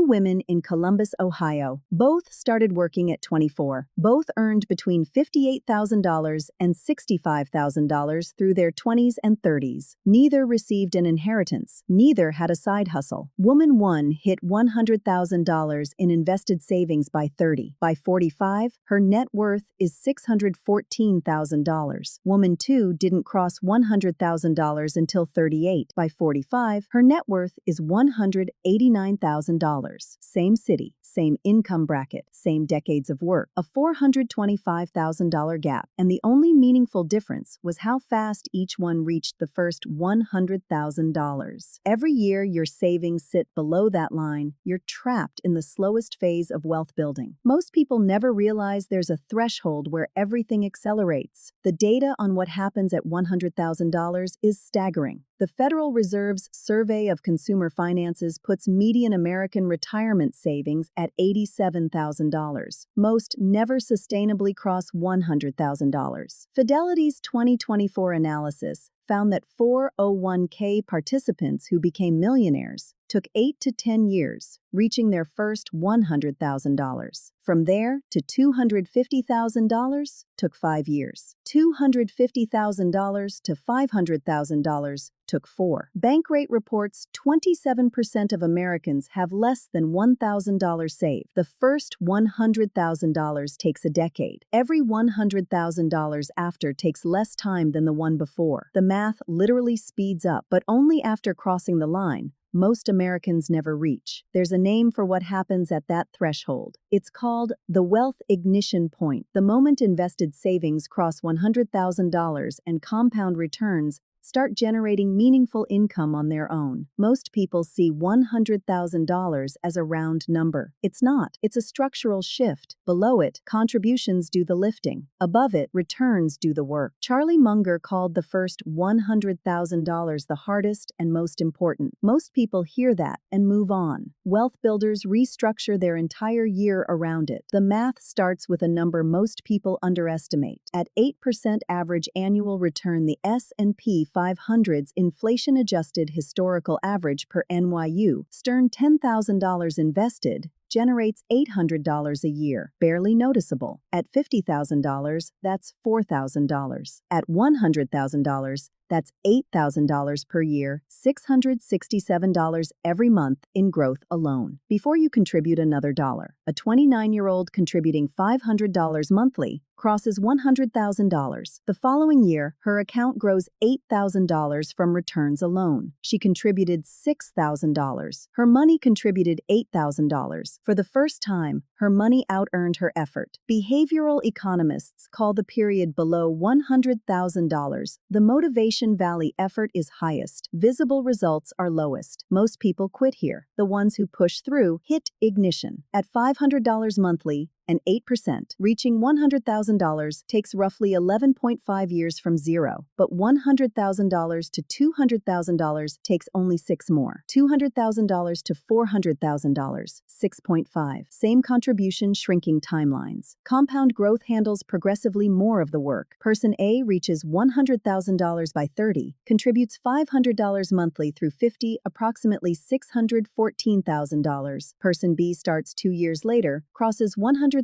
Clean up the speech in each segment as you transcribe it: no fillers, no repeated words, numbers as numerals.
women in Columbus, Ohio. Both started working at 24. Both earned between $58,000 and $65,000 through their 20s and 30s. Neither received an inheritance. Neither had a side hustle. Woman 1 hit $100,000 in invested savings by 30. By 45, her net worth is $614,000. Woman 2 didn't cross $100,000 until 38. By 45, her net worth is $189,000. Same city, same income bracket, same decades of work. A $425,000 gap, and the only meaningful difference was how fast each one reached the first $100,000. Every year your savings sit below that line, you're trapped in the slowest phase of wealth building. Most people never realize there's a threshold where everything accelerates. The data on what happens at $100,000 is staggering. The Federal Reserve's Survey of Consumer Finances puts median American retirement savings at $87,000. Most never sustainably cross $100,000. Fidelity's 2024 analysis found that 401k participants who became millionaires took 8 to 10 years, reaching their first $100,000. From there to $250,000 took 5 years. $250,000 to $500,000 took 4. Bankrate reports 27% of Americans have less than $1,000 saved. The first $100,000 takes a decade. Every $100,000 after takes less time than the one before. The math literally speeds up, but only after crossing the line most Americans never reach. There's a name for what happens at that threshold. It's called the wealth ignition point. The moment invested savings cross $100,000 and compound returns start generating meaningful income on their own. Most people see $100,000 as a round number. It's not. It's a structural shift. Below it, contributions do the lifting. Above it, returns do the work. Charlie Munger called the first $100,000 the hardest and most important. Most people hear that and move on. Wealth builders restructure their entire year around it. The math starts with a number most people underestimate. At 8% average annual return, the S&P 500's inflation-adjusted historical average per NYU Stern $10,000 invested generates $800 a year, barely noticeable. At $50,000, that's $4,000. At $100,000, that's $8,000 per year, $667 every month in growth alone. Before you contribute another dollar, a 29-year-old contributing $500 monthly crosses $100,000. The following year, her account grows $8,000 from returns alone. She contributed $6,000. Her money contributed $8,000. For the first time, her money out-earned her effort. Behavioral economists call the period below $100,000 the motivation valley. Effort is highest. Visible results are lowest. Most people quit here. The ones who push through hit ignition. At $500 monthly, and 8%. Reaching $100,000 takes roughly 11.5 years from zero, but $100,000 to $200,000 takes only 6 more. $200,000 to $400,000, 6.5. Same contribution, shrinking timelines. Compound growth handles progressively more of the work. Person A reaches $100,000 by 30, contributes $500 monthly through 50, approximately $614,000. Person B starts 2 years later, crosses $100,000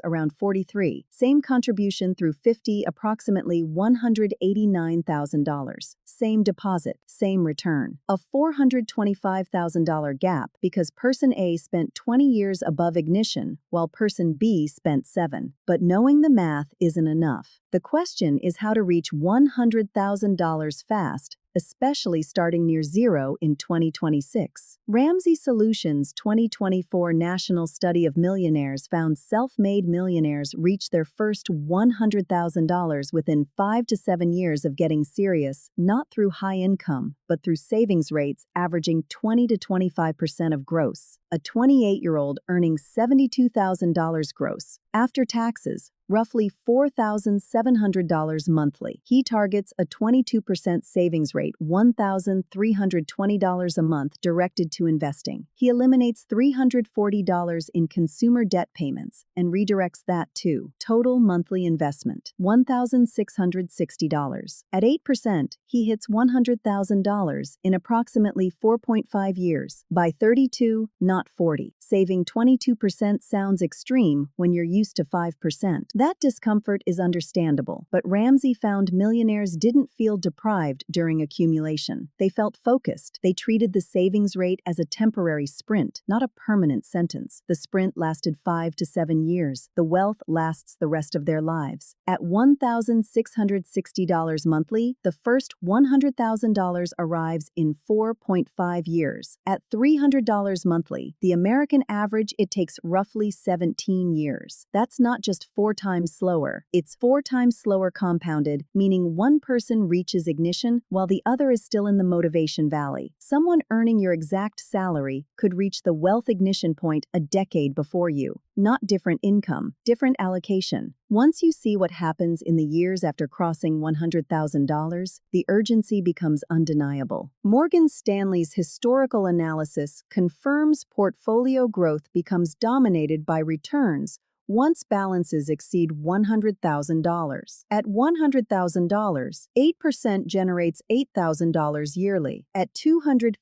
around 43. Same contribution through 50, approximately $189,000. Same deposit, same return. A $425,000 gap because person A spent 20 years above ignition while person B spent 7. But knowing the math isn't enough. The question is how to reach $100,000 fast, especially starting near zero in 2026. Ramsey Solutions' 2024 National Study of Millionaires found self-made millionaires reach their first $100,000 within 5 to 7 years of getting serious, not through high income, but through savings rates averaging 20 to 25% of gross. A 28-year-old earning $72,000 gross After taxes, roughly $4,700 monthly. He targets a 22% savings rate, $1,320 a month directed to investing. He eliminates $340 in consumer debt payments and redirects that to total monthly investment, $1,660. At 8%, he hits $100,000 in approximately 4.5 years. By 32, not 40. Saving 22% sounds extreme when you're used to 5%. That discomfort is understandable, but Ramsey found millionaires didn't feel deprived during accumulation. They felt focused. They treated the savings rate as a temporary sprint, not a permanent sentence. The sprint lasted 5 to 7 years. The wealth lasts the rest of their lives. At $1,660 monthly, the first $100,000 arrives in 4.5 years. At $300 monthly, the American average, it takes roughly 17 years. That's not just 4 times slower. It's 4 times slower compounded, meaning one person reaches ignition while the other is still in the motivation valley. Someone earning your exact salary could reach the wealth ignition point a decade before you. Not different income, different allocation. Once you see what happens in the years after crossing $100,000, the urgency becomes undeniable. Morgan Stanley's historical analysis confirms portfolio growth becomes dominated by returns once balances exceed $100,000. At $100,000, 8% generates $8,000 yearly. At $250,000,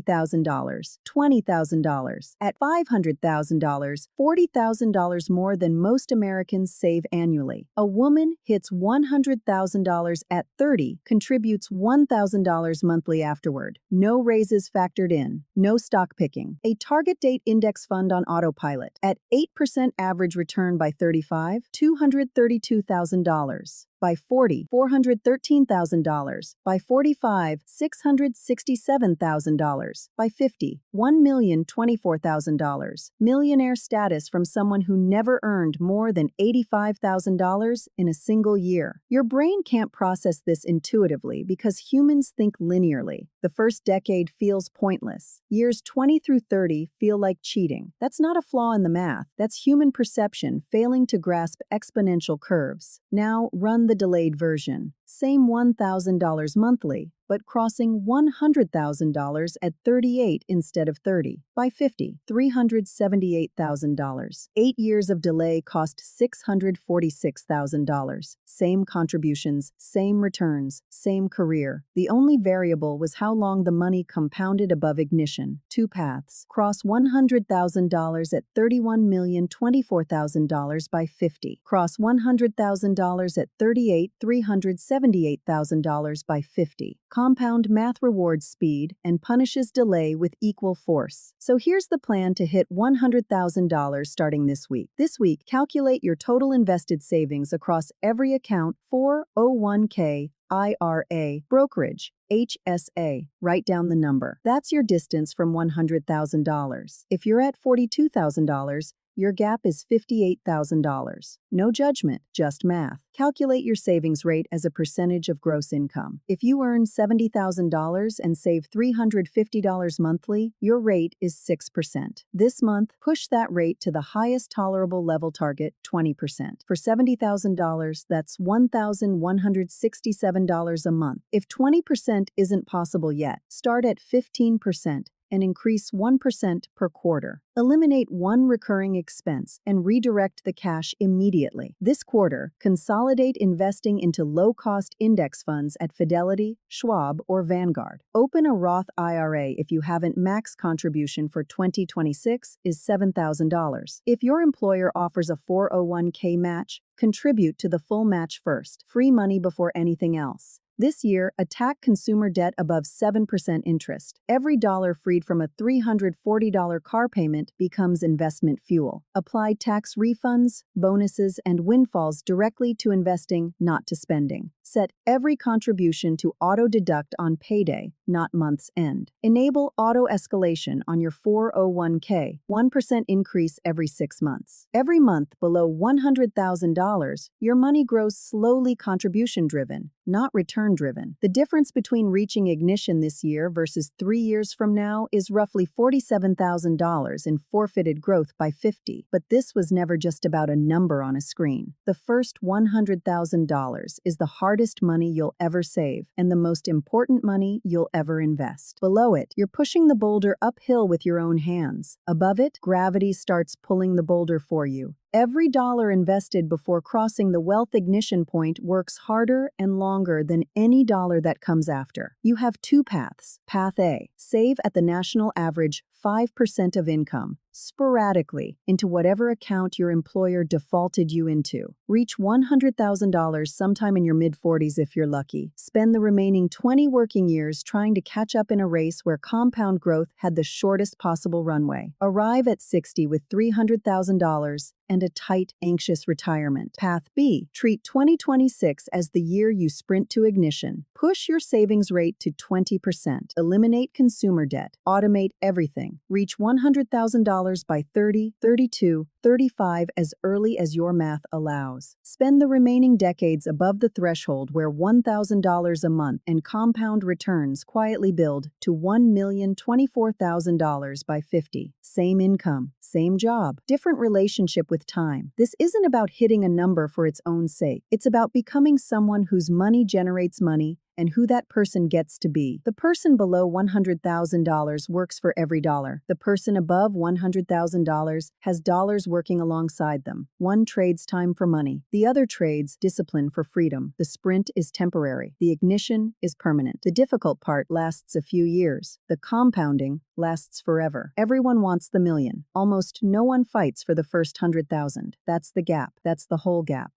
$20,000. At $500,000, $40,000 more than most Americans save annually. A woman hits $100,000 at 30, contributes $1,000 monthly afterward. No raises factored in. No stock picking. A target date index fund on autopilot. At 8% average return by 35, $232,000. By 40, $413,000. By 45, $667,000. By 50, $1,024,000. Millionaire status from someone who never earned more than $85,000 in a single year. Your brain can't process this intuitively because humans think linearly. The first decade feels pointless. Years 20 through 30 feel like cheating. That's not a flaw in the math. That's human perception failing to grasp exponential curves. Now run the delayed version. Same $1,000 monthly, but crossing $100,000 at 38 instead of 30. By 50, $378,000. 8 years of delay cost $646,000. Same contributions, same returns, same career. The only variable was how long the money compounded above ignition. 2 paths. Cross $100,000 at $31,024,000 by 50. Cross $100,000 at 38, $378,000 by 50. Compound math rewards speed and punishes delay with equal force. So here's the plan to hit $100,000 starting this week. This week, calculate your total invested savings across every account: 401k, IRA, brokerage, HSA. Write down the number. That's your distance from $100,000. If you're at $42,000, your gap is $58,000. No judgment, just math. Calculate your savings rate as a percentage of gross income. If you earn $70,000 and save $350 monthly, your rate is 6%. This month, push that rate to the highest tolerable level target, 20%. For $70,000, that's $1,167 a month. If 20% isn't possible yet, start at 15% and increase 1% per quarter. Eliminate one recurring expense and redirect the cash immediately. This quarter, consolidate investing into low-cost index funds at Fidelity, Schwab, or Vanguard. Open a Roth IRA if you haven't. Max contribution for 2026 is $7,000. If your employer offers a 401k match, contribute to the full match first. Free money before anything else. This year, attack consumer debt above 7% interest. Every dollar freed from a $340 car payment becomes investment fuel. Apply tax refunds, bonuses, and windfalls directly to investing, not to spending. Set every contribution to auto-deduct on payday, not month's end. Enable auto-escalation on your 401k, 1% increase every 6 months. Every month below $100,000, your money grows slowly contribution-driven, not return-driven. The difference between reaching ignition this year versus 3 years from now is roughly $47,000 in forfeited growth by 50. But this was never just about a number on a screen. The first $100,000 is the hardest money you'll ever save and the most important money you'll ever invest. Below it, you're pushing the boulder uphill with your own hands. Above it, gravity starts pulling the boulder for you. Every dollar invested before crossing the wealth ignition point works harder and longer than any dollar that comes after. You have two paths. Path A, save at the national average 5% of income, sporadically, into whatever account your employer defaulted you into. Reach $100,000 sometime in your mid-40s if you're lucky. Spend the remaining 20 working years trying to catch up in a race where compound growth had the shortest possible runway. Arrive at 60 with $300,000 and a tight, anxious retirement. Path B, treat 2026 as the year you sprint to ignition. Push your savings rate to 20%. Eliminate consumer debt. Automate everything. Reach $100,000 by 30, 32, 35 as early as your math allows. Spend the remaining decades above the threshold where $1,000 a month and compound returns quietly build to $1,024,000 by 50. Same income, same job, different relationship with time. This isn't about hitting a number for its own sake. It's about becoming someone whose money generates money and who that person gets to be. The person below $100,000 works for every dollar. The person above $100,000 has dollars working alongside them. One trades time for money. The other trades discipline for freedom. The sprint is temporary. The ignition is permanent. The difficult part lasts a few years. The compounding lasts forever. Everyone wants the million. Almost no one fights for the first 100,000. That's the gap. That's the whole gap.